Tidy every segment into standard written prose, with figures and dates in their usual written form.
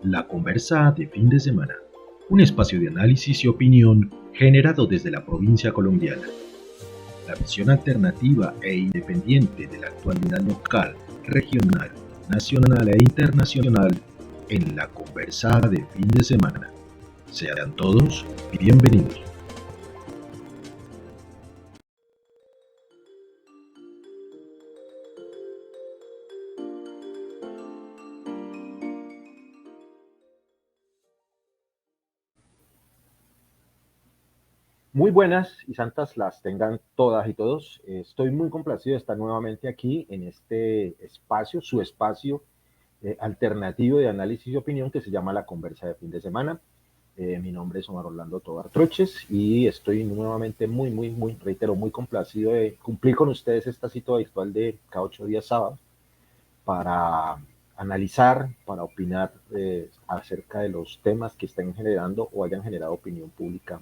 La conversa de fin de semana, un espacio de análisis y opinión generado desde la provincia colombiana. La visión alternativa e independiente de la actualidad local, regional, nacional e internacional en la conversa de fin de semana. Sean todos bienvenidos. Muy buenas y santas las tengan todas y todos. Estoy muy complacido de estar nuevamente aquí en este espacio, su espacio alternativo de análisis y opinión que se llama La Conversa de Fin de Semana. Mi nombre es Omar Orlando Tobar Troches y estoy nuevamente reitero, muy complacido de cumplir con ustedes esta cita virtual de cada 8 días sábados para analizar, para opinar acerca de los temas que estén generando o hayan generado opinión pública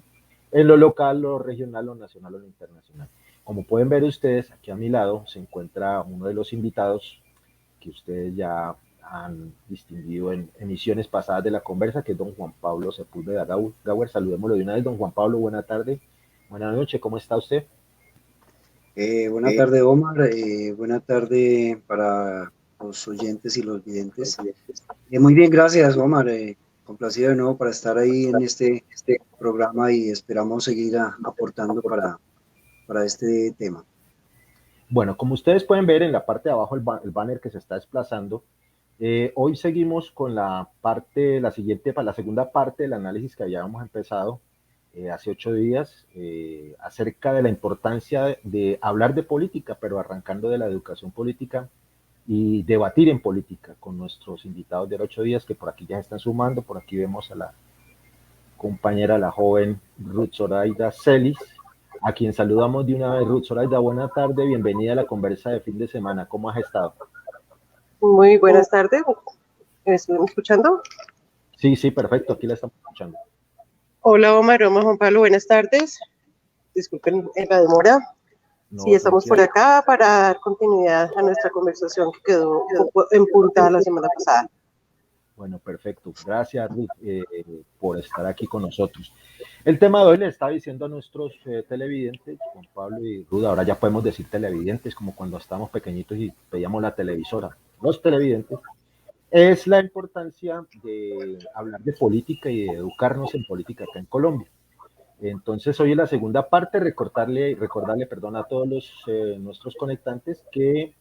en lo local, lo regional, lo nacional o lo internacional. Como pueden ver ustedes, aquí a mi lado se encuentra uno de los invitados que ustedes ya han distinguido en emisiones pasadas de la conversa, que es don Juan Pablo Sepúlveda Gauer. Saludémoslo de una vez, don Juan Pablo, buena tarde, buena noche, ¿cómo está usted? Buena tarde, Omar. Buena tarde para los oyentes y los videntes. Muy bien, gracias, Omar. Complacido de nuevo para estar ahí en este programa y esperamos seguir aportando para este tema. Bueno, como ustedes pueden ver en la parte de abajo, el banner que se está desplazando, hoy seguimos con la segunda parte del análisis que habíamos empezado hace 8 días acerca de la importancia de hablar de política, pero arrancando de la educación política y debatir en política con nuestros invitados de 8 días que por aquí ya se están sumando. Por aquí vemos a la compañera, la joven Ruth Zoraida Celis, a quien saludamos de una vez. Ruth Zoraida, buena tarde, bienvenida a la conversa de fin de semana. ¿Cómo has estado? Muy buenas tardes. ¿Me están escuchando? Sí, perfecto, aquí la estamos escuchando. Hola, Omar, Juan Pablo, buenas tardes. Disculpen la demora. No, sí, estamos por acá para dar continuidad a nuestra conversación que quedó un poco empuntada la semana pasada. Bueno, perfecto. Gracias, Ruth, por estar aquí con nosotros. El tema de hoy le estaba diciendo a nuestros televidentes, Juan Pablo y Ruth, ahora ya podemos decir televidentes, como cuando estábamos pequeñitos y veíamos la televisora. Los televidentes, es la importancia de hablar de política y de educarnos en política acá en Colombia. Entonces, hoy en la segunda parte, recordarle a todos nuestros conectantes que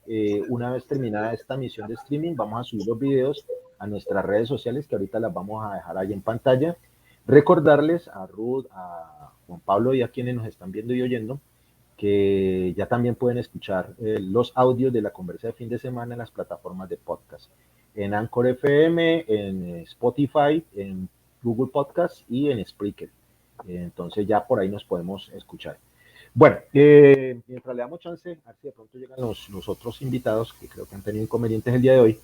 una vez terminada esta misión de streaming, vamos a subir los videos a nuestras redes sociales, que ahorita las vamos a dejar ahí en pantalla. Recordarles a Ruth, a Juan Pablo y a quienes nos están viendo y oyendo, que ya también pueden escuchar los audios de la conversa de fin de semana en las plataformas de podcast. En Anchor FM, en Spotify, en Google Podcast y en Spreaker. Entonces ya por ahí nos podemos escuchar. Bueno, mientras le damos chance, a ver si de pronto llegan los otros invitados que creo que han tenido inconvenientes el día de hoy,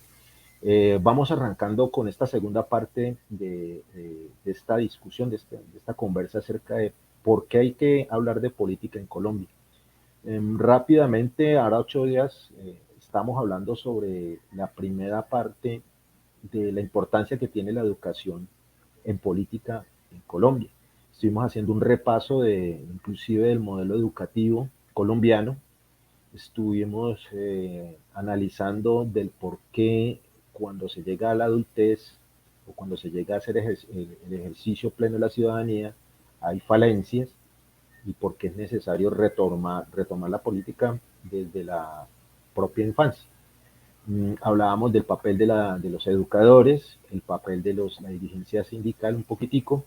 vamos arrancando con esta segunda parte de esta discusión, de esta conversa acerca de por qué hay que hablar de política en Colombia. Rápidamente, ahora 8 días, estamos hablando sobre la primera parte de la importancia que tiene la educación en política en Colombia. Estuvimos haciendo un repaso inclusive del modelo educativo colombiano. Estuvimos analizando del por qué cuando se llega a la adultez o cuando se llega a hacer el ejercicio pleno de la ciudadanía hay falencias y por qué es necesario retomar la política desde la propia infancia. Hablábamos del papel de los educadores, el papel de la dirigencia sindical un poquitico,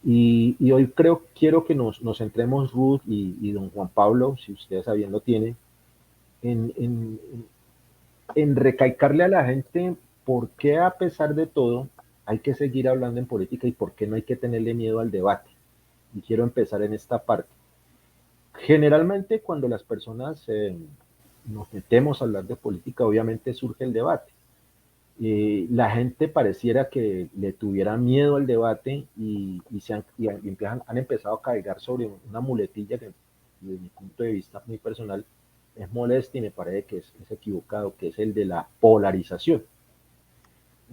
y hoy quiero que nos centremos, Ruth y don Juan Pablo, si ustedes bien lo tienen, en recalcarle a la gente por qué a pesar de todo hay que seguir hablando en política y por qué no hay que tenerle miedo al debate. Y quiero empezar en esta parte. Generalmente cuando las personas nos metemos a hablar de política, obviamente surge el debate. La gente pareciera que le tuviera miedo al debate y han empezado a cargar sobre una muletilla que desde mi punto de vista muy personal es molesta y me parece que es equivocado, que es el de la polarización.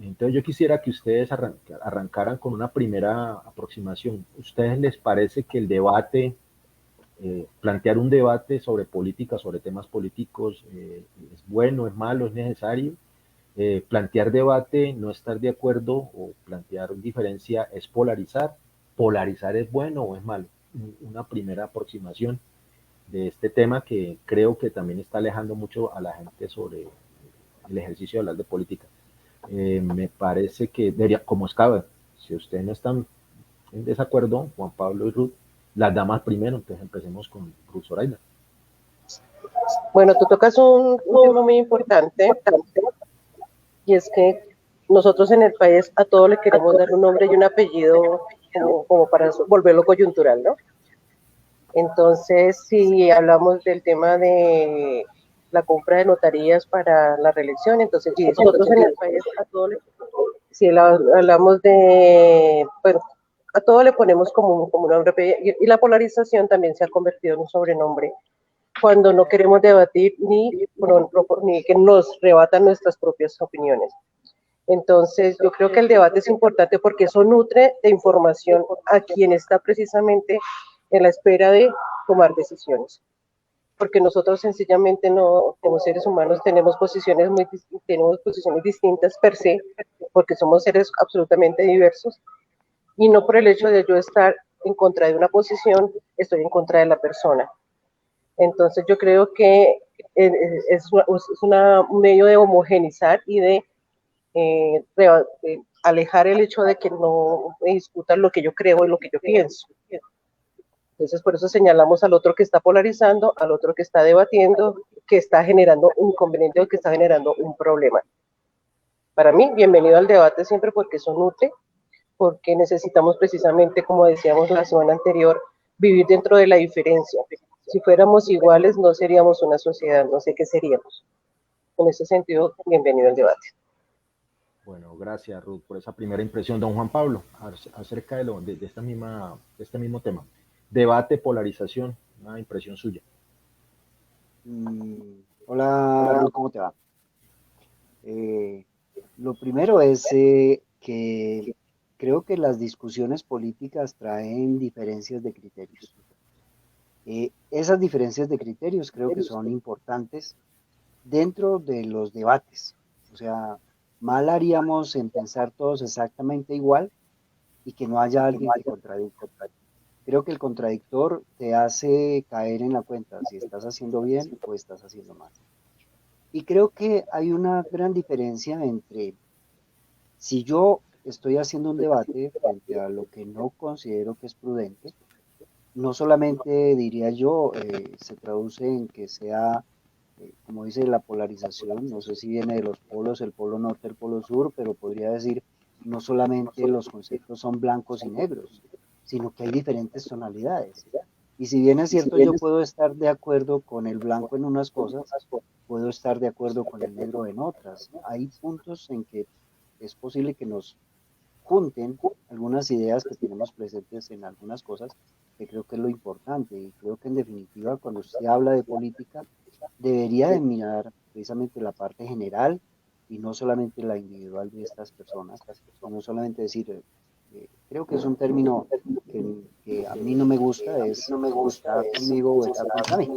Entonces yo quisiera que ustedes arrancaran con una primera aproximación. ¿Ustedes les parece que el debate, plantear un debate sobre política, sobre temas políticos, es bueno, es malo, es necesario? Plantear debate, no estar de acuerdo o plantear diferencia es polarizar. ¿Polarizar es bueno o es malo? Una primera aproximación de este tema que creo que también está alejando mucho a la gente sobre el ejercicio de hablar de política. Me parece que debería, como estaba, si ustedes no están en desacuerdo, Juan Pablo y Ruth, las damas primero, entonces empecemos con Ruth Zoraida. Bueno, tú tocas un tema muy importante, y es que nosotros en el país a todo le queremos dar un nombre y un apellido como para volverlo coyuntural, ¿no? Entonces, si hablamos del tema de la compra de notarías para la reelección, entonces si nosotros en el país a todo le, si hablamos de, bueno, a todo le ponemos como un nombre, y la polarización también se ha convertido en un sobrenombre cuando no queremos debatir ni que nos rebatan nuestras propias opiniones. Entonces, yo creo que el debate es importante porque eso nutre de información a quien está precisamente en la espera de tomar decisiones. Porque nosotros sencillamente no, como seres humanos, tenemos posiciones distintas per se, porque somos seres absolutamente diversos, y no por el hecho de yo estar en contra de una posición, estoy en contra de la persona. Entonces, yo creo que un medio de homogenizar y de alejar el hecho de que no me discutan lo que yo creo y lo que yo pienso. Entonces, por eso señalamos al otro que está polarizando, al otro que está debatiendo, que está generando un inconveniente o que está generando un problema. Para mí, bienvenido al debate siempre porque eso nutre, porque necesitamos precisamente, como decíamos la semana anterior, vivir dentro de la diferencia. Si fuéramos iguales, no seríamos una sociedad, no sé qué seríamos. En ese sentido, bienvenido al debate. Bueno, gracias Ruth por esa primera impresión. Don Juan Pablo, acerca de este mismo tema. Debate, polarización, una impresión suya. Hola Ruth, ¿cómo te va? Lo primero es que creo que las discusiones políticas traen diferencias de criterios. Esas diferencias de criterios creo que son importantes dentro de los debates. O sea, mal haríamos en pensar todos exactamente igual y que no haya alguien que contradiga. Creo que el contradictor te hace caer en la cuenta si estás haciendo bien o estás haciendo mal. Y creo que hay una gran diferencia entre si yo estoy haciendo un debate frente a lo que no considero que es prudente, no solamente diría yo, se traduce en que sea, como dice la polarización, no sé si viene de los polos, el polo norte, el polo sur, pero podría decir, no solamente los conceptos son blancos y negros, sino que hay diferentes tonalidades. Y si bien es cierto, yo puedo estar de acuerdo con el blanco en unas cosas, puedo estar de acuerdo con el negro en otras. Hay puntos en que es posible que nos junten algunas ideas que tenemos presentes en algunas cosas, que creo que es lo importante. Y creo que en definitiva, cuando usted habla de política, debería de mirar precisamente la parte general y no solamente la individual de estas personas, no solamente decir, creo que es un término que a mí no me gusta, es está conmigo o está contra mí.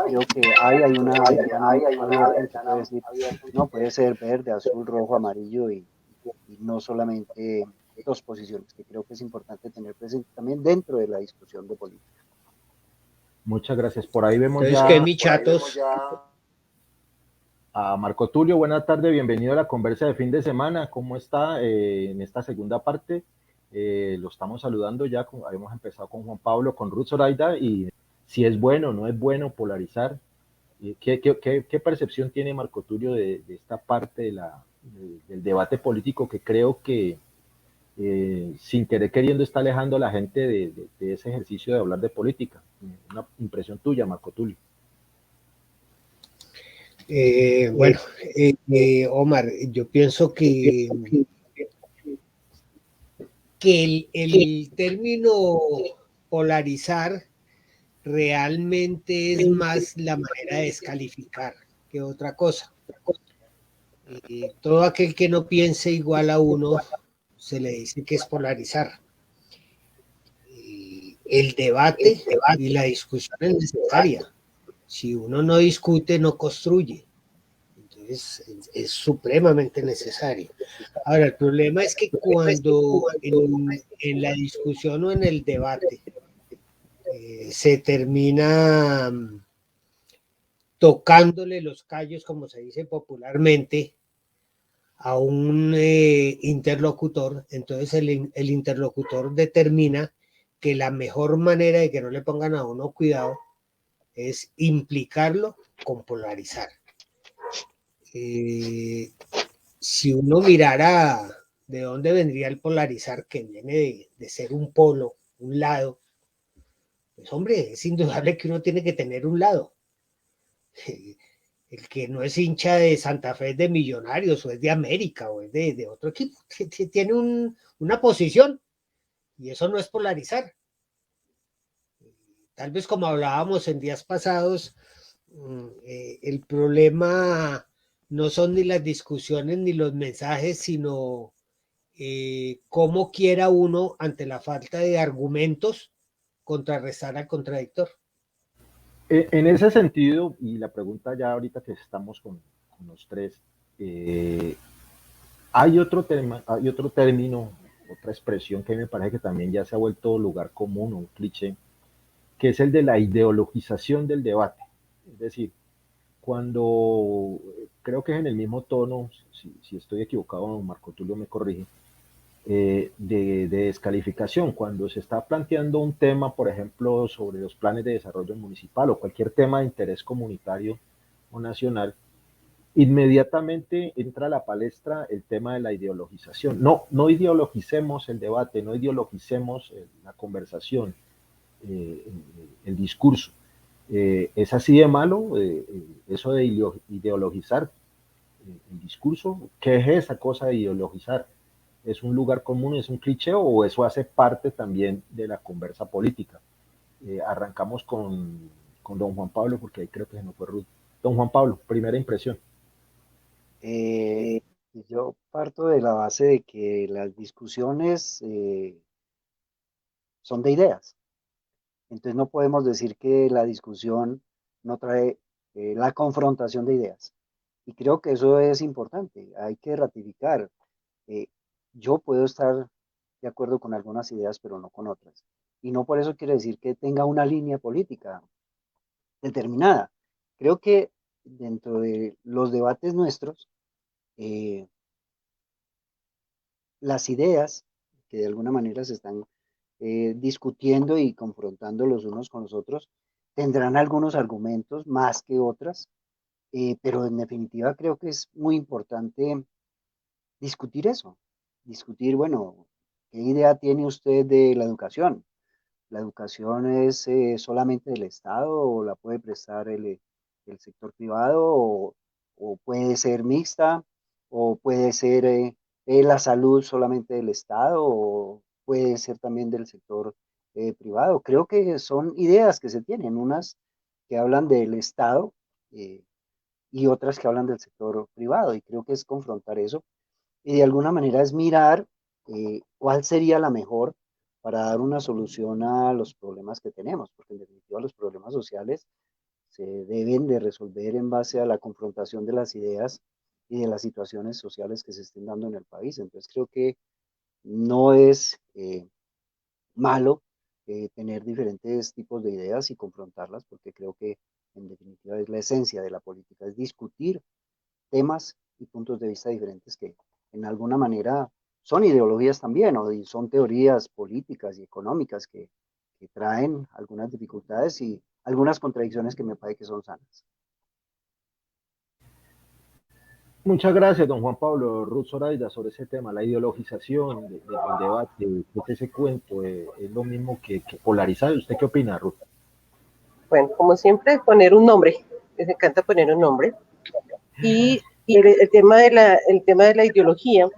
Creo que hay una ventana abierta en que puede decir, no, puede ser verde, azul, rojo, amarillo y no solamente dos posiciones, que creo que es importante tener presente también dentro de la discusión de política. Muchas gracias. Por ahí vemos entonces, ya... ¿qué, mi chatos? A Marco Tulio, buenas tardes, bienvenido a la conversa de fin de semana. ¿Cómo está en esta segunda parte? Lo estamos saludando ya, habíamos empezado con Juan Pablo, con Ruth Zoraida, y si es bueno o no es bueno polarizar. ¿Qué percepción tiene Marco Tulio de esta parte del debate político que creo que sin querer queriendo está alejando a la gente de ese ejercicio de hablar de política? Una impresión tuya, Marco Tulio. Bueno, Omar, yo pienso que el término polarizar realmente es más la manera de descalificar que otra cosa. todo aquel que no piense igual a uno se le dice que es polarizar. El debate y la discusión es necesaria. Si uno no discute, no construye. Entonces, es supremamente necesario. Ahora, el problema es que cuando en la discusión o en el debate se termina tocándole los callos, como se dice popularmente, a un interlocutor, entonces el interlocutor determina que la mejor manera de que no le pongan a uno cuidado es implicarlo con polarizar. Si uno mirara de dónde vendría el polarizar, que viene de ser un polo, un lado, pues hombre, es indudable que uno tiene que tener un lado. El que no es hincha de Santa Fe es de Millonarios o es de América o es de otro equipo, tiene una posición y eso no es polarizar. Tal vez como hablábamos en días pasados, el problema no son ni las discusiones ni los mensajes, sino cómo quiera uno, ante la falta de argumentos, contrarrestar al contradictor. En ese sentido, y la pregunta ya ahorita que estamos con los tres, hay otro término, otra expresión que me parece que también ya se ha vuelto lugar común o un cliché, que es el de la ideologización del debate. Es decir, cuando creo que es en el mismo tono, si estoy equivocado, Marco Tulio me corrige, de descalificación, cuando se está planteando un tema, por ejemplo, sobre los planes de desarrollo municipal o cualquier tema de interés comunitario o nacional, inmediatamente entra a la palestra el tema de la ideologización. No ideologicemos el debate, no ideologicemos la conversación, el discurso. ¿Es así de malo eso de ideologizar el discurso? ¿Qué es esa cosa de ideologizar? ¿Es un lugar común, es un cliché o eso hace parte también de la conversa política? Arrancamos con don Juan Pablo, porque ahí creo que se nos fue Ruth. Don Juan Pablo, primera impresión. Yo parto de la base de que las discusiones son de ideas. Entonces no podemos decir que la discusión no trae la confrontación de ideas. Y creo que eso es importante. Hay que ratificar. Eh, yo puedo estar de acuerdo con algunas ideas, pero no con otras. Y no por eso quiere decir que tenga una línea política determinada. Creo que dentro de los debates nuestros, eh, las ideas que de alguna manera se están discutiendo y confrontando los unos con los otros, tendrán algunos argumentos más que otras, pero en definitiva creo que es muy importante discutir eso, discutir, bueno, ¿qué idea tiene usted de la educación? ¿La educación es solamente del Estado o la puede prestar el sector privado o puede ser mixta o puede ser la salud solamente del Estado o puede ser también del sector privado? Creo que son ideas que se tienen, unas que hablan del Estado eh, y otras que hablan del sector privado y creo que es confrontar eso y de alguna manera es mirar cuál sería la mejor para dar una solución a los problemas que tenemos, porque en definitiva los problemas sociales se deben de resolver en base a la confrontación de las ideas y de las situaciones sociales que se estén dando en el país. Entonces creo que no es malo tener diferentes tipos de ideas y confrontarlas, porque creo que en definitiva es la esencia de la política, es discutir temas y puntos de vista diferentes que en alguna manera son ideologías también, o son teorías políticas y económicas que traen algunas dificultades y algunas contradicciones que me parece que son sanas. Muchas gracias, don Juan Pablo. Ruth Zoraida, sobre ese tema, la ideologización del debate, ese cuento, es lo mismo que polarizar. ¿Usted qué opina, Ruth? Bueno, como siempre, poner un nombre. Les encanta poner un nombre. Y el tema de la ideología,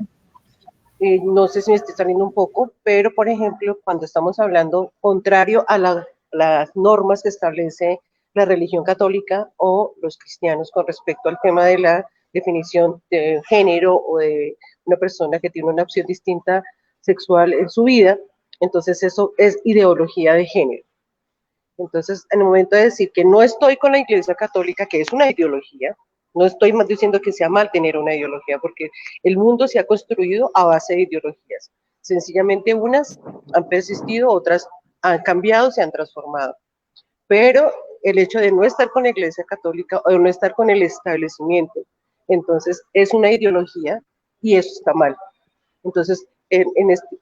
no sé si me estoy saliendo un poco, pero por ejemplo, cuando estamos hablando contrario a las normas que establece la religión católica o los cristianos con respecto al tema de la definición de género o de una persona que tiene una opción distinta sexual en su vida, entonces eso es ideología de género. Entonces, en el momento de decir que no estoy con la Iglesia Católica, que es una ideología, no estoy diciendo que sea mal tener una ideología, porque el mundo se ha construido a base de ideologías. Sencillamente unas han persistido, otras han cambiado, se han transformado. Pero el hecho de no estar con la Iglesia Católica o de no estar con el establecimiento, entonces es una ideología y eso está mal. Entonces,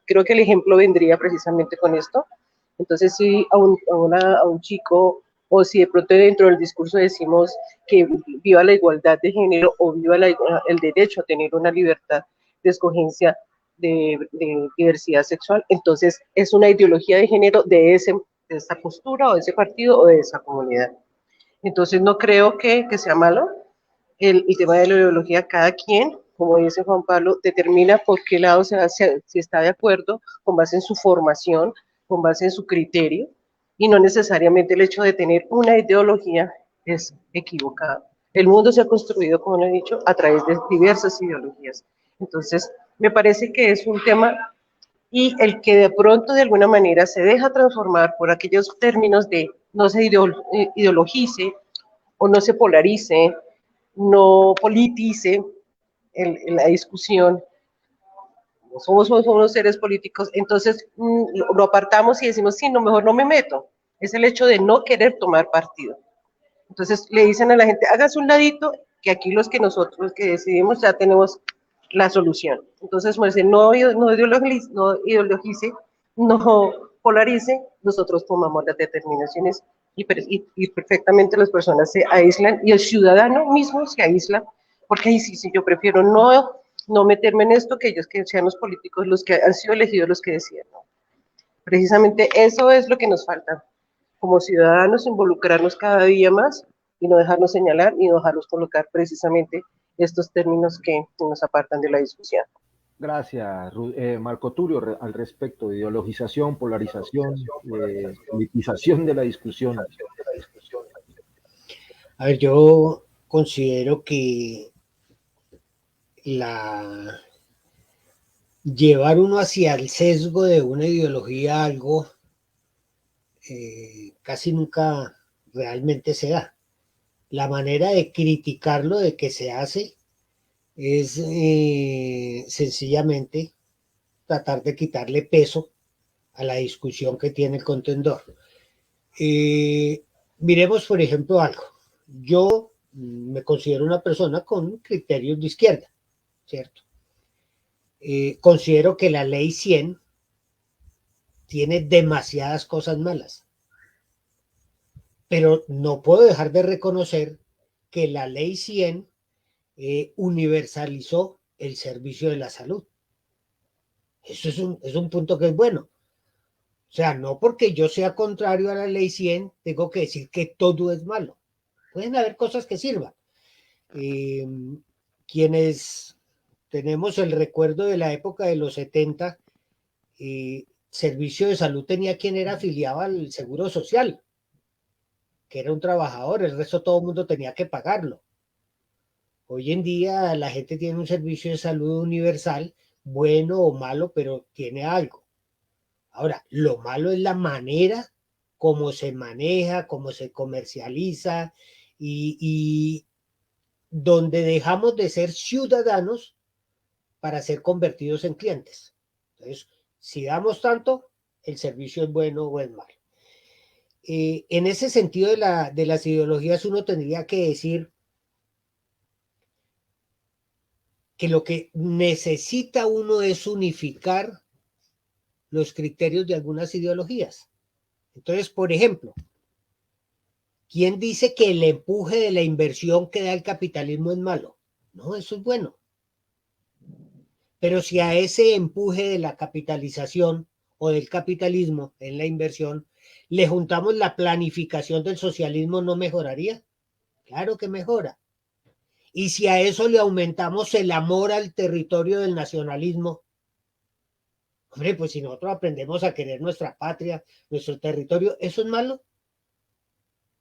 creo que el ejemplo vendría precisamente con esto. Entonces, si a un chico, o si de pronto dentro del discurso decimos que viva la igualdad de género o viva el derecho a tener una libertad de escogencia de diversidad sexual, entonces es una ideología de género de esa postura o de ese partido o de esa comunidad. Entonces, no creo que sea malo el tema de la ideología. Cada quien, como dice Juan Pablo, determina por qué lado si está de acuerdo, con base en su formación, con base en su criterio, y no necesariamente el hecho de tener una ideología es equivocado. El mundo se ha construido, como lo he dicho, a través de diversas ideologías. Entonces, me parece que es un tema, y el que de pronto de alguna manera se deja transformar por aquellos términos de no se ideologice o no se polarice, no politice la discusión, somos seres políticos, entonces lo apartamos y decimos, sí, no, mejor no me meto. Es el hecho de no querer tomar partido. Entonces le dicen a la gente, hágase un ladito, que aquí nosotros que decidimos ya tenemos la solución. Entonces, pues, no ideologice, no polarice, nosotros tomamos las determinaciones y perfectamente las personas se aíslan y el ciudadano mismo se aísla, porque ahí sí, yo prefiero no meterme en esto, que ellos que sean los políticos los que han sido elegidos los que decían, ¿no? Precisamente eso es lo que nos falta, como ciudadanos, involucrarnos cada día más y no dejarnos señalar y no dejarnos colocar precisamente estos términos que nos apartan de la discusión. Gracias, Marco Tulio, al respecto de ideologización, polarización, politización de la discusión. A ver, yo considero que llevar uno hacia el sesgo de una ideología a algo casi nunca realmente se da. La manera de criticarlo, de que se hace, es sencillamente tratar de quitarle peso a la discusión que tiene el contendor. Miremos, por ejemplo, algo. Yo me considero una persona con criterios de izquierda, ¿cierto? Considero que la ley 100 tiene demasiadas cosas malas, pero no puedo dejar de reconocer que la ley 100 universalizó el servicio de la salud. Eso es un punto que es bueno. O sea, no porque yo sea contrario a la ley 100, tengo que decir que todo es malo. Pueden haber cosas que sirvan. Quienes tenemos el recuerdo de la época de los 70, servicio de salud tenía quien era afiliado al Seguro Social, que era un trabajador, el resto todo el mundo tenía que pagarlo. Hoy en día la gente tiene un servicio de salud universal, bueno o malo, pero tiene algo. Ahora, lo malo es la manera cómo se maneja, cómo se comercializa y donde dejamos de ser ciudadanos para ser convertidos en clientes. Entonces, si damos tanto, el servicio es bueno o es malo. En ese sentido de las ideologías, uno tendría que decir que lo que necesita uno es unificar los criterios de algunas ideologías. Entonces, por ejemplo, ¿quién dice que el empuje de la inversión que da el capitalismo es malo? No, eso es bueno. Pero si a ese empuje de la capitalización o del capitalismo en la inversión le juntamos la planificación del socialismo, ¿no mejoraría? Claro que mejora. Y si a eso le aumentamos el amor al territorio del nacionalismo, hombre, pues si nosotros aprendemos a querer nuestra patria, nuestro territorio, ¿eso es malo?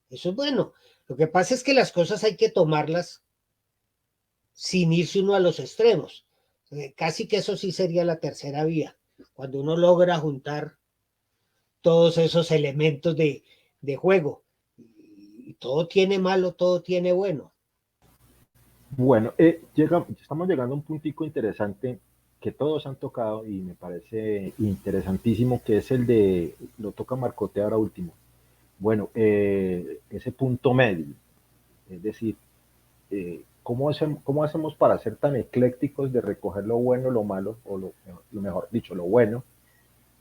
Eso es bueno. Lo que pasa es que las cosas hay que tomarlas sin irse uno a los extremos. Casi que eso sí sería la tercera vía, cuando uno logra juntar todos esos elementos de juego. Y todo tiene malo, todo tiene bueno. Bueno, estamos llegando a un puntico interesante que todos han tocado y me parece interesantísimo, que es el de, lo toca Marcote ahora último. Bueno, ese punto medio, es decir, ¿cómo hacemos para ser tan eclécticos de recoger lo bueno, lo malo, o lo mejor dicho, lo bueno,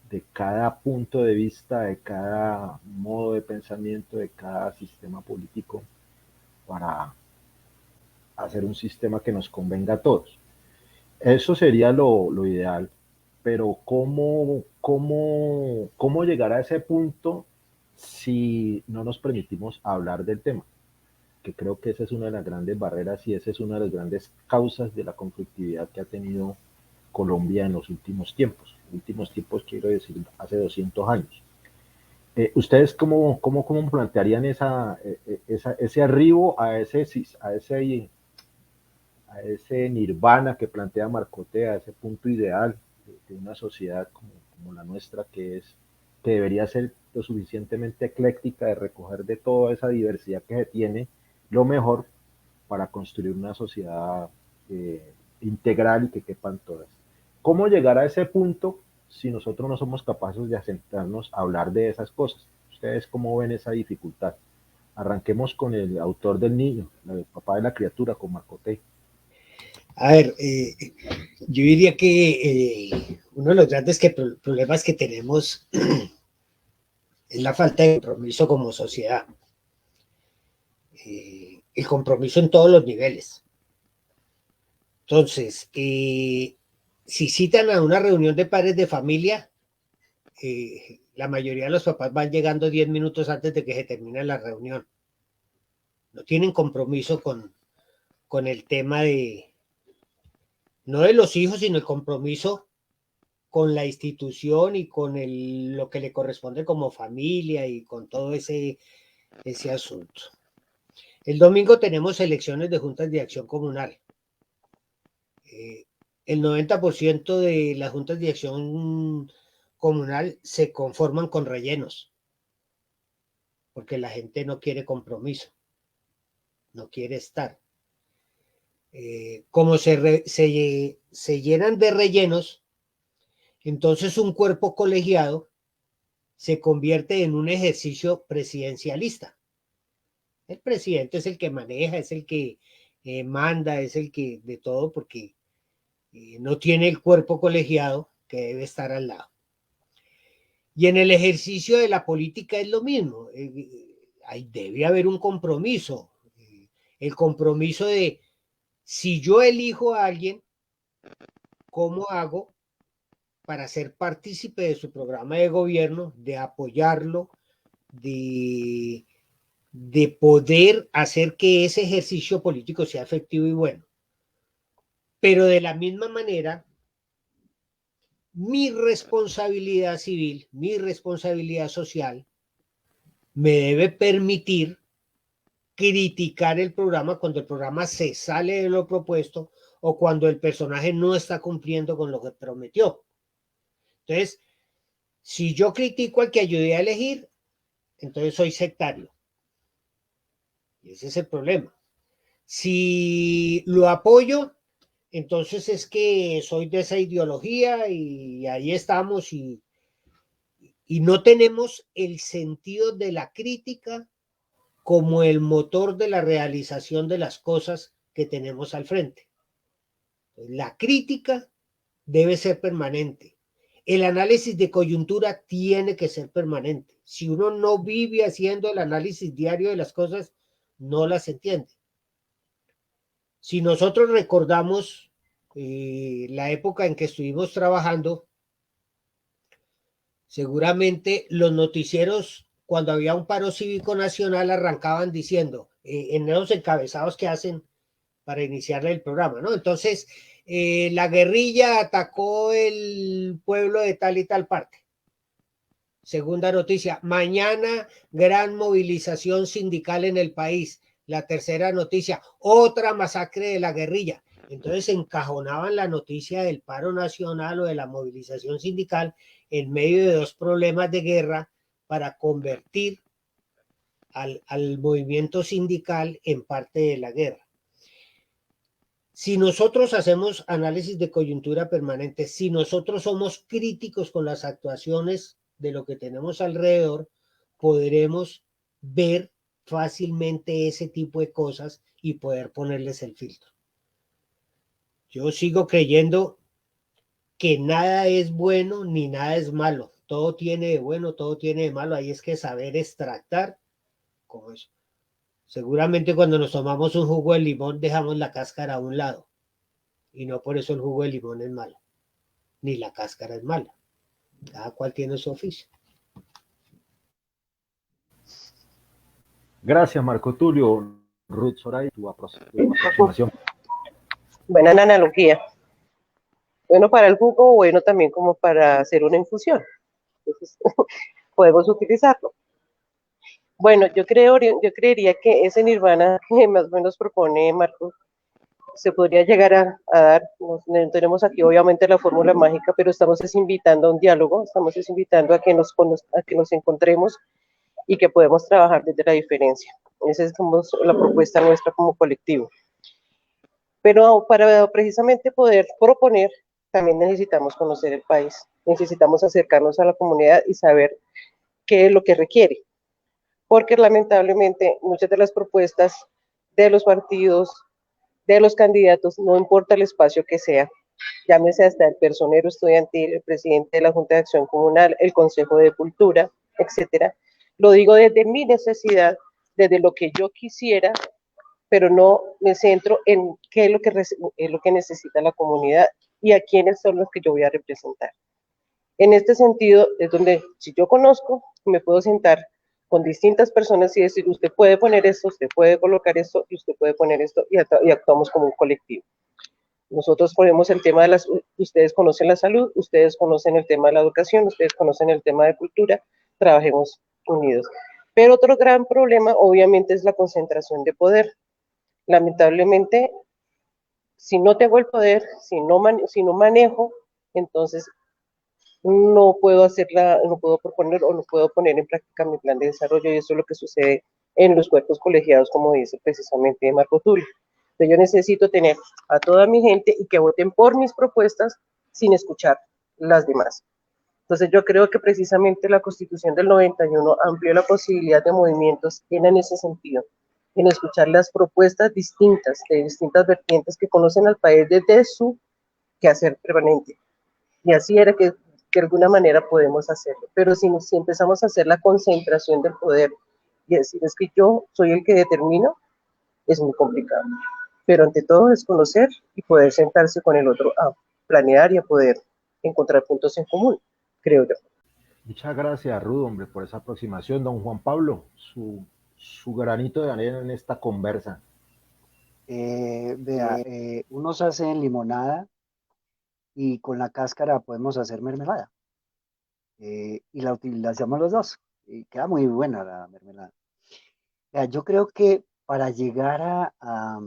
de cada punto de vista, de cada modo de pensamiento, de cada sistema político, para hacer un sistema que nos convenga a todos? Eso sería lo ideal, pero ¿cómo llegar a ese punto si no nos permitimos hablar del tema? Que creo que esa es una de las grandes barreras y esa es una de las grandes causas de la conflictividad que ha tenido Colombia en los últimos tiempos. Últimos tiempos quiero decir hace 200 años. ¿Ustedes cómo plantearían ese arribo a ese nirvana que plantea Marcote, a ese punto ideal de una sociedad como la nuestra, que debería ser lo suficientemente ecléctica, de recoger de toda esa diversidad que se tiene lo mejor para construir una sociedad integral y que quepan todas? ¿Cómo llegar a ese punto si nosotros no somos capaces de sentarnos a hablar de esas cosas? ¿Ustedes cómo ven esa dificultad? Arranquemos con el autor del niño, el papá de la criatura, con Marcote. A ver, yo diría que uno de los grandes problemas que tenemos es la falta de compromiso como sociedad. El compromiso en todos los niveles. Entonces, si citan a una reunión de padres de familia, la mayoría de los papás van llegando 10 minutos antes de que se termine la reunión. No tienen compromiso con el tema no de los hijos, sino el compromiso con la institución y con lo que le corresponde como familia y con todo ese asunto. El domingo tenemos elecciones de juntas de acción comunal. El 90% de las juntas de acción comunal se conforman con rellenos, porque la gente no quiere compromiso, no quiere estar. Como se llenan de rellenos, entonces un cuerpo colegiado se convierte en un ejercicio presidencialista. El presidente es el que maneja, es el que manda, es el que de todo, porque no tiene el cuerpo colegiado que debe estar al lado. Y en el ejercicio de la política es lo mismo. Debe haber un compromiso. El compromiso de, si yo elijo a alguien, ¿cómo hago para ser partícipe de su programa de gobierno, de apoyarlo, de poder hacer que ese ejercicio político sea efectivo y bueno? Pero de la misma manera, mi responsabilidad civil, mi responsabilidad social, me debe permitir criticar el programa cuando el programa se sale de lo propuesto o cuando el personaje no está cumpliendo con lo que prometió. Entonces, si yo critico al que ayudé a elegir, entonces soy sectario. Y ese es el problema. Si lo apoyo, entonces es que soy de esa ideología y ahí estamos y no tenemos el sentido de la crítica como el motor de la realización de las cosas que tenemos al frente. La crítica debe ser permanente. El análisis de coyuntura tiene que ser permanente. Si uno no vive haciendo el análisis diario de las cosas, no las entiende. Si nosotros recordamos la época en que estuvimos trabajando, seguramente los noticieros, cuando había un paro cívico nacional, arrancaban diciendo, en los encabezados que hacen para iniciar el programa, ¿no? Entonces, la guerrilla atacó el pueblo de tal y tal parte. Segunda noticia, mañana gran movilización sindical en el país. La tercera noticia, otra masacre de la guerrilla. Entonces encajonaban la noticia del paro nacional o de la movilización sindical en medio de dos problemas de guerra para convertir al movimiento sindical en parte de la guerra. Si nosotros hacemos análisis de coyuntura permanente, si nosotros somos críticos con las actuaciones de lo que tenemos alrededor, podremos ver fácilmente ese tipo de cosas y poder ponerles el filtro. Yo sigo creyendo que nada es bueno ni nada es malo. Todo tiene de bueno, todo tiene de malo. Ahí es que saber extractar como eso. Seguramente cuando nos tomamos un jugo de limón dejamos la cáscara a un lado. Y no por eso el jugo de limón es malo, ni la cáscara es mala. Cada cual tiene su oficio. Gracias, Marco Tulio. Ruth Zoray, tu aproximación. Buena analogía. Bueno para el jugo, bueno también como para hacer una infusión. Entonces, podemos utilizarlo. Bueno, yo creería que ese nirvana que más o menos propone Marco se podría llegar a dar. No tenemos aquí obviamente la fórmula mágica, pero estamos invitando a un diálogo, estamos invitando a que nos encontremos y que podemos trabajar desde la diferencia. Esa es como la propuesta nuestra como colectivo. Pero para precisamente poder proponer, también necesitamos conocer el país, necesitamos acercarnos a la comunidad y saber qué es lo que requiere. Porque lamentablemente muchas de las propuestas de los partidos, de los candidatos, no importa el espacio que sea, llámese hasta el personero estudiantil, el presidente de la Junta de Acción Comunal, el Consejo de Cultura, etcétera. Lo digo desde mi necesidad, desde lo que yo quisiera, pero no me centro en qué es lo que necesita la comunidad y a quiénes son los que yo voy a representar. En este sentido, es donde si yo conozco, me puedo sentar con distintas personas y decir, usted puede poner esto, usted puede colocar esto y usted puede poner esto y actuamos como un colectivo. Nosotros ponemos el tema de ustedes conocen la salud, ustedes conocen el tema de la educación, ustedes conocen el tema de cultura, trabajemos unidos. Pero otro gran problema, obviamente, es la concentración de poder. Lamentablemente, si no tengo el poder, si no manejo, entonces no puedo no puedo proponer o no puedo poner en práctica mi plan de desarrollo, y eso es lo que sucede en los cuerpos colegiados, como dice precisamente Marco Tulio. Entonces yo necesito tener a toda mi gente y que voten por mis propuestas sin escuchar las demás. Entonces yo creo que precisamente la Constitución del 91 amplió la posibilidad de movimientos en ese sentido, en escuchar las propuestas distintas, de distintas vertientes que conocen al país desde su quehacer permanente. Y así era que de alguna manera podemos hacerlo. Pero si empezamos a hacer la concentración del poder y decir es que yo soy el que determino, es muy complicado. Pero ante todo es conocer y poder sentarse con el otro a planear y a poder encontrar puntos en común, creo yo. Muchas gracias, Ruth, hombre, por esa aproximación. Don Juan Pablo, su granito de arena en esta conversa. Unos hacen limonada y con la cáscara podemos hacer mermelada. Y la utilizamos los dos. Y queda muy buena la mermelada. Yo creo que para llegar a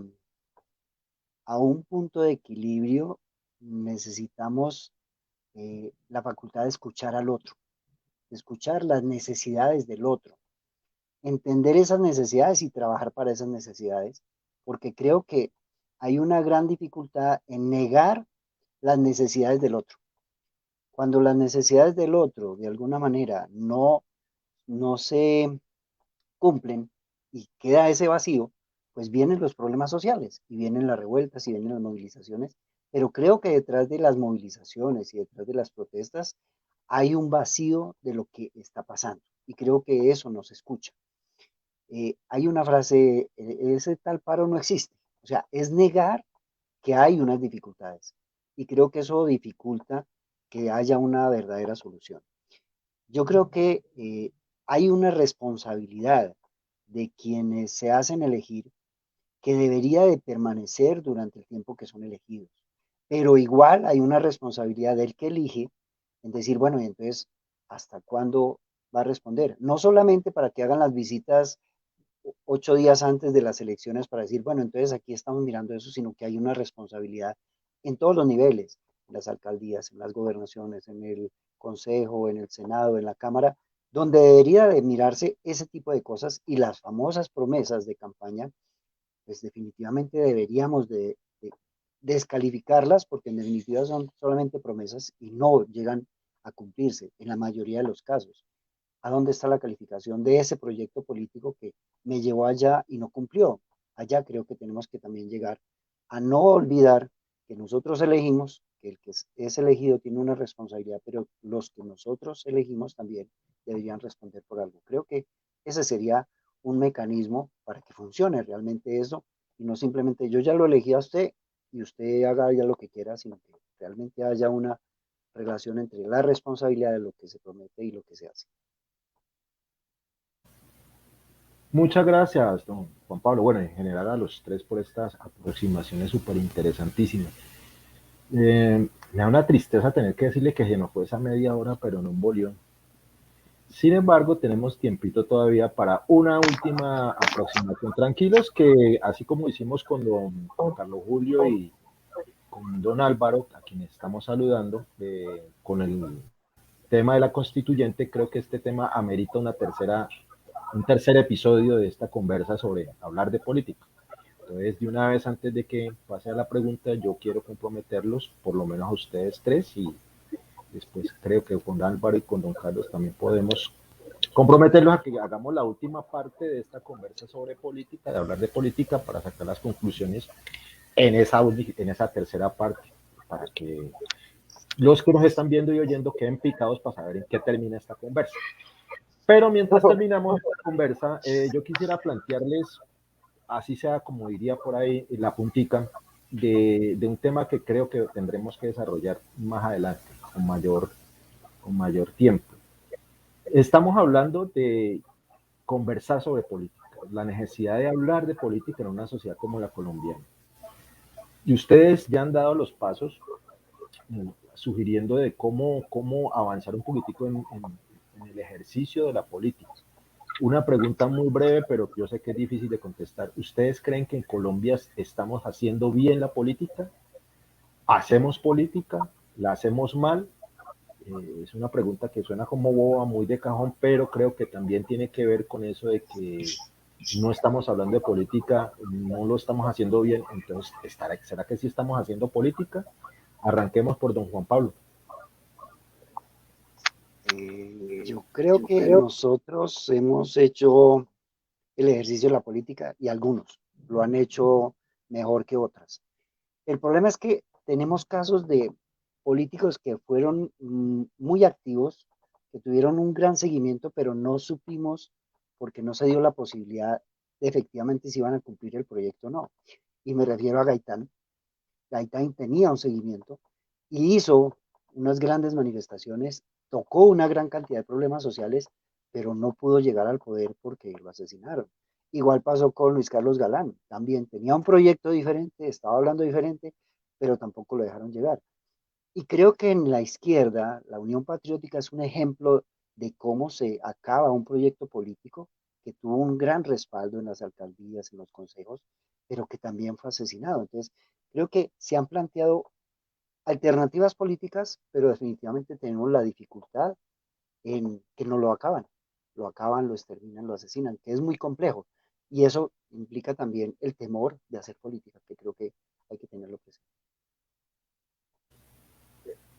un punto de equilibrio necesitamos la facultad de escuchar al otro, de escuchar las necesidades del otro, entender esas necesidades y trabajar para esas necesidades, porque creo que hay una gran dificultad en negar las necesidades del otro. Cuando las necesidades del otro de alguna manera no se cumplen y queda ese vacío, pues vienen los problemas sociales y vienen las revueltas y vienen las movilizaciones, pero creo que detrás de las movilizaciones y detrás de las protestas hay un vacío de lo que está pasando y creo que eso no se escucha. Hay una frase, ese tal paro no existe, o sea, es negar que hay unas dificultades y creo que eso dificulta que haya una verdadera solución. Yo creo que hay una responsabilidad de quienes se hacen elegir que debería de permanecer durante el tiempo que son elegidos. Pero igual hay una responsabilidad del que elige en decir, bueno, y entonces, ¿hasta cuándo va a responder? No solamente para que hagan las visitas 8 días antes de las elecciones para decir, bueno, entonces aquí estamos mirando eso, sino que hay una responsabilidad en todos los niveles, en las alcaldías, en las gobernaciones, en el Consejo, en el Senado, en la Cámara, donde debería de mirarse ese tipo de cosas y las famosas promesas de campaña, pues definitivamente deberíamos de descalificarlas porque en definitiva son solamente promesas y no llegan a cumplirse en la mayoría de los casos. ¿A dónde está la calificación de ese proyecto político que me llevó allá y no cumplió? Allá creo que tenemos que también llegar a no olvidar que nosotros elegimos, que el que es elegido tiene una responsabilidad, pero los que nosotros elegimos también deberían responder por algo. Creo que ese sería un mecanismo para que funcione realmente eso y no simplemente yo ya lo elegí a usted y usted haga ya lo que quiera, sino que realmente haya una relación entre la responsabilidad de lo que se promete y lo que se hace. Muchas gracias, don Juan Pablo. Bueno, en general a los tres por estas aproximaciones súper interesantísimas. Me da una tristeza tener que decirle que se nos fue esa media hora, pero no un bolión. Sin embargo, tenemos tiempito todavía para una última aproximación. Tranquilos que así como hicimos con don Carlos Julio y con don Álvaro, a quien estamos saludando, con el tema de la constituyente, creo que este tema amerita un tercer episodio de esta conversa sobre hablar de política. Entonces, de una vez antes de que pase a la pregunta, yo quiero comprometerlos, por lo menos a ustedes tres, y después creo que con Álvaro y con don Carlos también podemos comprometerlos a que hagamos la última parte de esta conversa sobre política, de hablar de política, para sacar las conclusiones en esa tercera parte, para que los que nos están viendo y oyendo queden picados para saber en qué termina esta conversa. Pero mientras terminamos esta conversa, yo quisiera plantearles, así sea como diría por ahí, la puntica de un tema que creo que tendremos que desarrollar más adelante, con mayor tiempo. Estamos hablando de conversar sobre política, la necesidad de hablar de política en una sociedad como la colombiana. Y ustedes ya han dado los pasos sugiriendo de cómo avanzar un poquitico en el ejercicio de la política. Una pregunta muy breve, pero yo sé que es difícil de contestar. ¿Ustedes creen que en Colombia estamos haciendo bien la política? ¿Hacemos política? ¿La hacemos mal? Es una pregunta que suena como boba, muy de cajón, pero creo que también tiene que ver con eso de que no estamos hablando de política, no lo estamos haciendo bien. Entonces, ¿será que sí estamos haciendo política? Arranquemos por don Juan Pablo. Yo creo que nosotros hemos hecho el ejercicio de la política y algunos lo han hecho mejor que otras. El problema es que tenemos casos de políticos que fueron muy activos, que tuvieron un gran seguimiento, pero no supimos porque no se dio la posibilidad de efectivamente si iban a cumplir el proyecto o no. Y me refiero a Gaitán. Gaitán tenía un seguimiento y hizo unas grandes manifestaciones, tocó una gran cantidad de problemas sociales, pero no pudo llegar al poder porque lo asesinaron. Igual pasó con Luis Carlos Galán, también tenía un proyecto diferente, estaba hablando diferente, pero tampoco lo dejaron llegar. Y creo que en la izquierda, la Unión Patriótica es un ejemplo de cómo se acaba un proyecto político que tuvo un gran respaldo en las alcaldías, en los consejos, pero que también fue asesinado. Entonces, creo que se han planteado alternativas políticas, pero definitivamente tenemos la dificultad en que no lo acaban, lo exterminan, lo asesinan, que es muy complejo. Y eso implica también el temor de hacer política, que creo que hay que tenerlo presente.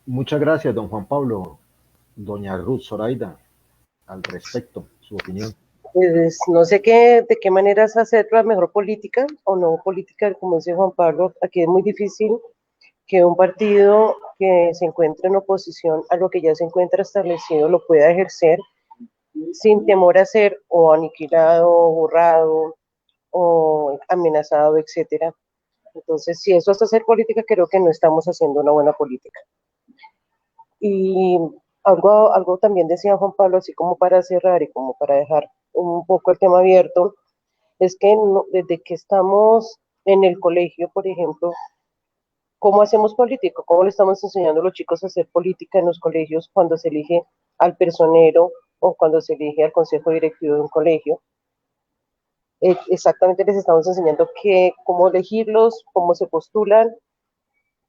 Muchas gracias, don Juan Pablo. Doña Ruth Zoraida, al respecto, su opinión. Pues no sé de qué maneras hacer la mejor política o no política, como dice Juan Pablo. Aquí es muy difícil que un partido que se encuentra en oposición a lo que ya se encuentra establecido lo pueda ejercer sin temor a ser o aniquilado, o borrado, o amenazado, etcétera. Entonces, si eso es hacer política, creo que no estamos haciendo una buena política. Y algo también decía Juan Pablo, así como para cerrar y como para dejar un poco el tema abierto, es que desde que estamos en el colegio, por ejemplo, ¿cómo hacemos política? ¿Cómo le estamos enseñando a los chicos a hacer política en los colegios cuando se elige al personero o cuando se elige al consejo directivo de un colegio? exactamente les estamos enseñando cómo elegirlos, cómo se postulan.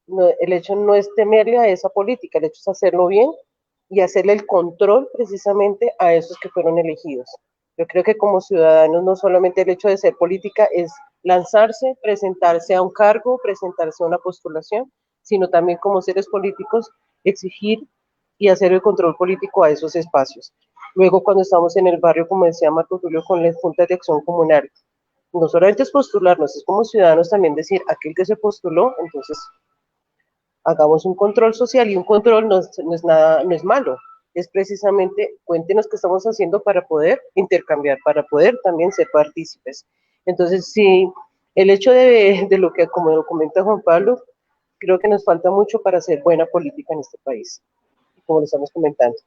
No, el hecho no es temerle a esa política, el hecho es hacerlo bien y hacerle el control precisamente a esos que fueron elegidos. Yo creo que como ciudadanos no solamente el hecho de ser política es lanzarse, presentarse a un cargo, presentarse a una postulación, sino también como seres políticos exigir y hacer el control político a esos espacios. Luego cuando estamos en el barrio, como decía Marco Tulio, con las juntas de acción comunal, no solamente es postularnos, es como ciudadanos también decir, aquel que se postuló, entonces hagamos un control social, y un control no es nada, no es malo, es precisamente cuéntenos qué estamos haciendo para poder intercambiar, para poder también ser partícipes. Entonces, sí, el hecho de lo que, como lo comenta Juan Pablo, creo que nos falta mucho para hacer buena política en este país, como lo estamos comentando,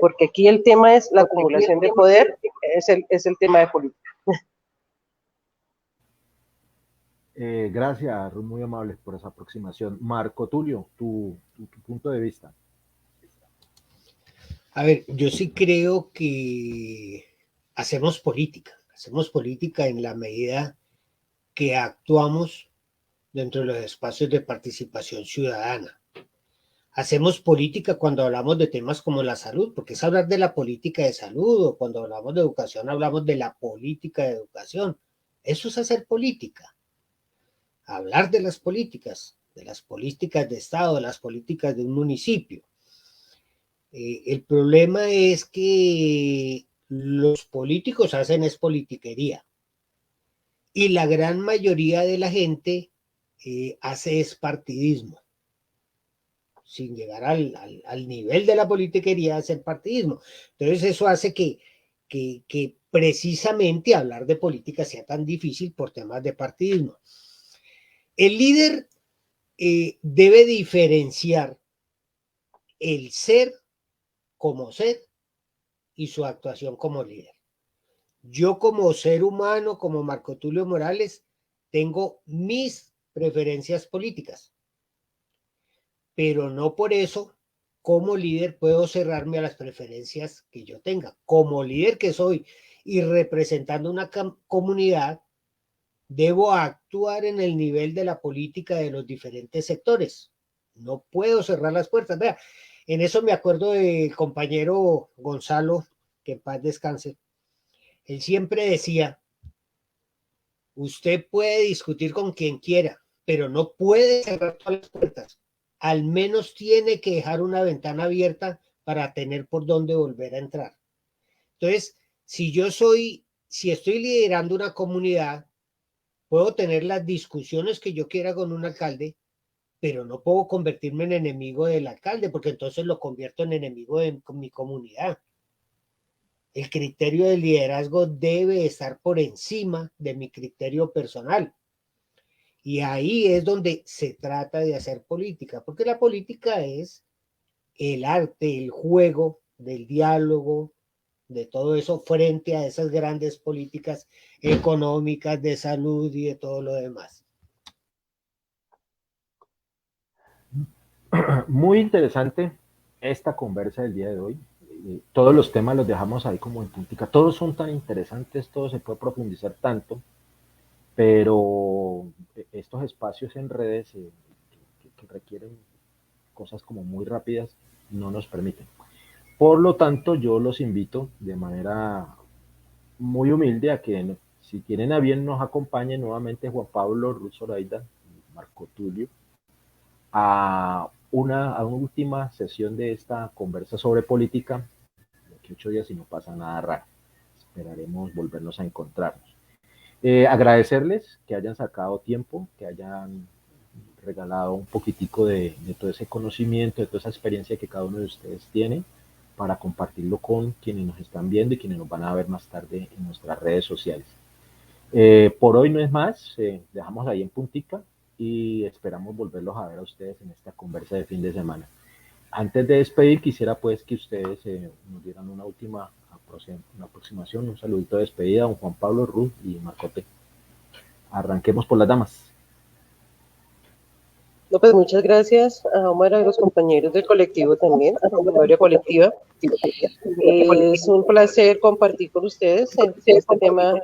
porque aquí el tema es la acumulación de poder, es el tema de política. Gracias, Ruth, muy amables por esa aproximación. Marco Tulio, tu punto de vista. A ver, yo sí creo que hacemos política en la medida que actuamos dentro de los espacios de participación ciudadana. Hacemos política cuando hablamos de temas como la salud, porque es hablar de la política de salud, o cuando hablamos de educación, hablamos de la política de educación. Eso es hacer política. Hablar de las políticas de Estado, de las políticas de un municipio. El problema es que los políticos hacen es politiquería y la gran mayoría de la gente hace es partidismo. Sin llegar al nivel de la politiquería, hacer partidismo. Entonces eso hace que precisamente hablar de política sea tan difícil por temas de partidismo. El líder debe diferenciar el ser como ser y su actuación como líder. Yo como ser humano, como Marco Tulio Morales, tengo mis preferencias políticas, pero no por eso como líder puedo cerrarme a las preferencias que yo tenga. Como líder que soy y representando una comunidad, debo actuar en el nivel de la política de los diferentes sectores. No puedo cerrar las puertas. Vea, en eso me acuerdo del compañero Gonzalo, que en paz descanse. Él siempre decía, usted puede discutir con quien quiera, pero no puede cerrar todas las puertas. Al menos tiene que dejar una ventana abierta para tener por dónde volver a entrar. Entonces, si estoy liderando una comunidad, puedo tener las discusiones que yo quiera con un alcalde, pero no puedo convertirme en enemigo del alcalde, porque entonces lo convierto en enemigo de mi comunidad. El criterio de liderazgo debe estar por encima de mi criterio personal. Y ahí es donde se trata de hacer política, porque la política es el arte, el juego del diálogo, de todo eso frente a esas grandes políticas económicas, de salud y de todo lo demás. Muy interesante esta conversa del día de hoy. Todos los temas los dejamos ahí como en puntica. Todos son tan interesantes, todo se puede profundizar tanto, pero estos espacios en redes que requieren cosas como muy rápidas no nos permiten. Por lo tanto, yo los invito de manera muy humilde a que, si tienen a bien, nos acompañen nuevamente Juan Pablo, Ruth Zoraida y Marco Tulio a una última sesión de esta conversa sobre política, de aquí 8 días, si no pasa nada raro. Esperaremos volvernos a encontrarnos. Agradecerles que hayan sacado tiempo, que hayan regalado un poquitico de todo ese conocimiento, de toda esa experiencia que cada uno de ustedes tiene, para compartirlo con quienes nos están viendo y quienes nos van a ver más tarde en nuestras redes sociales. Por hoy no es más, dejamos ahí en puntica y esperamos volverlos a ver a ustedes en esta conversa de fin de semana. Antes de despedir, quisiera pues que ustedes nos dieran una última aproximación, un saludito de despedida a don Juan Pablo, Ruth y Marcote. Arranquemos por las damas. No, pues muchas gracias a Omar, a los compañeros del colectivo también, a la memoria colectiva. Es un placer compartir con ustedes este tema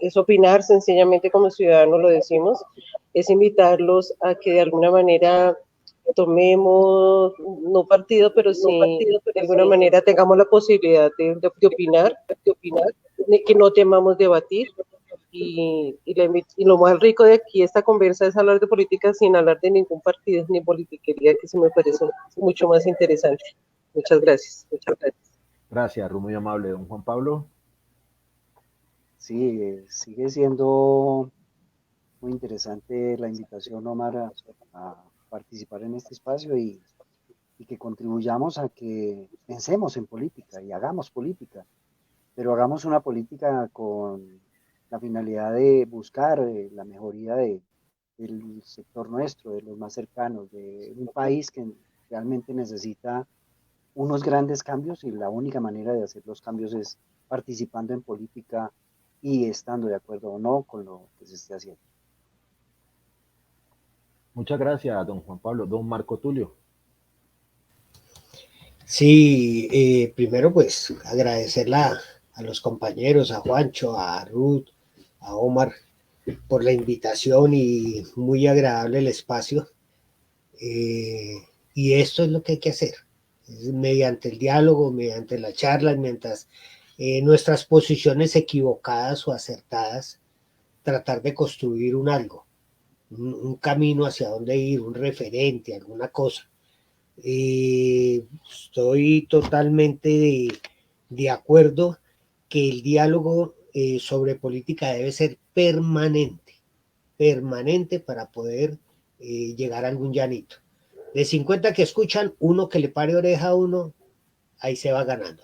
es opinar sencillamente como ciudadanos lo decimos, es invitarlos a que de alguna manera tomemos, no partido, pero sí de alguna manera tengamos la posibilidad de opinar, de que no temamos debatir. Y lo más rico de aquí, esta conversa, es hablar de política sin hablar de ningún partido ni politiquería, que se me parece mucho más interesante. Muchas gracias. Muchas gracias. Gracias, Ru, muy amable. Don Juan Pablo. Sí, sigue siendo muy interesante la invitación, Omar, a participar en este espacio y que contribuyamos a que pensemos en política y hagamos política, pero hagamos una política con la finalidad de buscar la mejoría del sector nuestro, de los más cercanos, de un país que realmente necesita unos grandes cambios y la única manera de hacer los cambios es participando en política y estando de acuerdo o no con lo que se esté haciendo. Muchas gracias, don Juan Pablo. Don Marco Tulio. Sí, primero pues agradecerla a los compañeros, a Juancho, a Ruth, a Omar, por la invitación y muy agradable el espacio. Y esto es lo que hay que hacer, mediante el diálogo, mediante la charla, mientras nuestras posiciones equivocadas o acertadas, tratar de construir un algo, un camino hacia dónde ir, un referente, alguna cosa. Estoy totalmente de acuerdo que el diálogo sobre política debe ser permanente para poder llegar a algún llanito. De 50 que escuchan, uno que le pare oreja a uno, ahí se va ganando.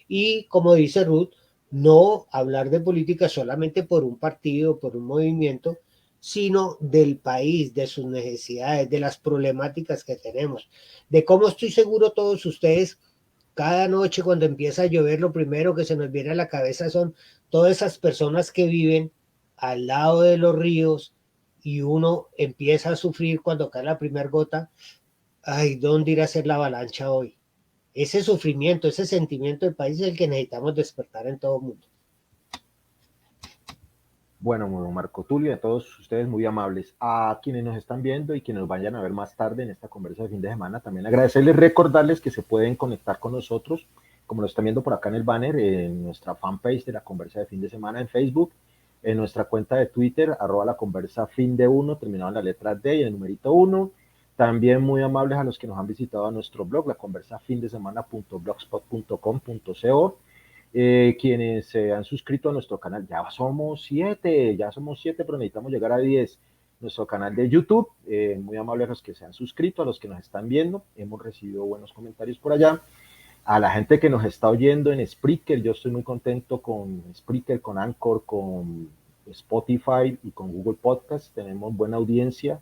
Y como dice Ruth, no hablar de política solamente por un partido, por un movimiento, sino del país, de sus necesidades, de las problemáticas que tenemos, de cómo estoy seguro todos ustedes, cada noche cuando empieza a llover, lo primero que se nos viene a la cabeza son todas esas personas que viven al lado de los ríos y uno empieza a sufrir cuando cae la primera gota. Ay, ¿dónde ir a hacer la avalancha hoy? Ese sufrimiento, ese sentimiento del país es el que necesitamos despertar en todo el mundo. Bueno, Marco Tulio, a todos ustedes muy amables. A quienes nos están viendo y quienes nos vayan a ver más tarde en esta conversa de fin de semana, también agradecerles, recordarles que se pueden conectar con nosotros, como lo están viendo por acá en el banner, en nuestra fanpage de la conversa de fin de semana en Facebook, en nuestra cuenta de Twitter, @la conversa fin de uno, terminado en la letra D y en el numerito 1. También muy amables a los que nos han visitado a nuestro blog, laconversafindesemana.blogspot.com.co. Quienes se han suscrito a nuestro canal, ya somos 7, pero necesitamos llegar a 10. Nuestro canal de YouTube, muy amables a los que se han suscrito, a los que nos están viendo, hemos recibido buenos comentarios por allá. A la gente que nos está oyendo en Spreaker, yo estoy muy contento con Spreaker, con Anchor, con Spotify y con Google Podcast, tenemos buena audiencia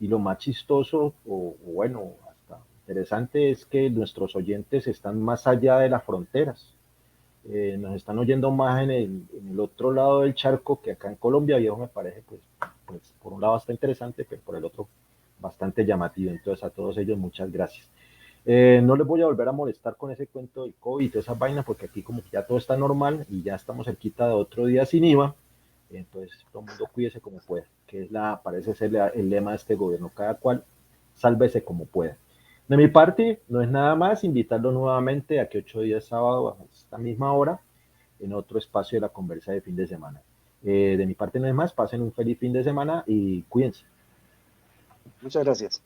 y lo más chistoso, o bueno, hasta interesante, es que nuestros oyentes están más allá de las fronteras. Nos están oyendo más en el otro lado del charco que acá en Colombia, y eso me parece, pues por un lado bastante interesante, pero por el otro bastante llamativo. Entonces a todos ellos muchas gracias. No les voy a volver a molestar con ese cuento del COVID y todas esas vainas, porque aquí como que ya todo está normal y ya estamos cerquita de otro día sin IVA. Entonces todo el mundo cuídese como pueda, que es parece ser el lema de este gobierno, cada cual sálvese como pueda. De mi parte, no es nada más, invitarlos nuevamente a que 8 días sábado a esta misma hora, en otro espacio de la conversa de fin de semana. De mi parte no es más, pasen un feliz fin de semana y cuídense. Muchas gracias.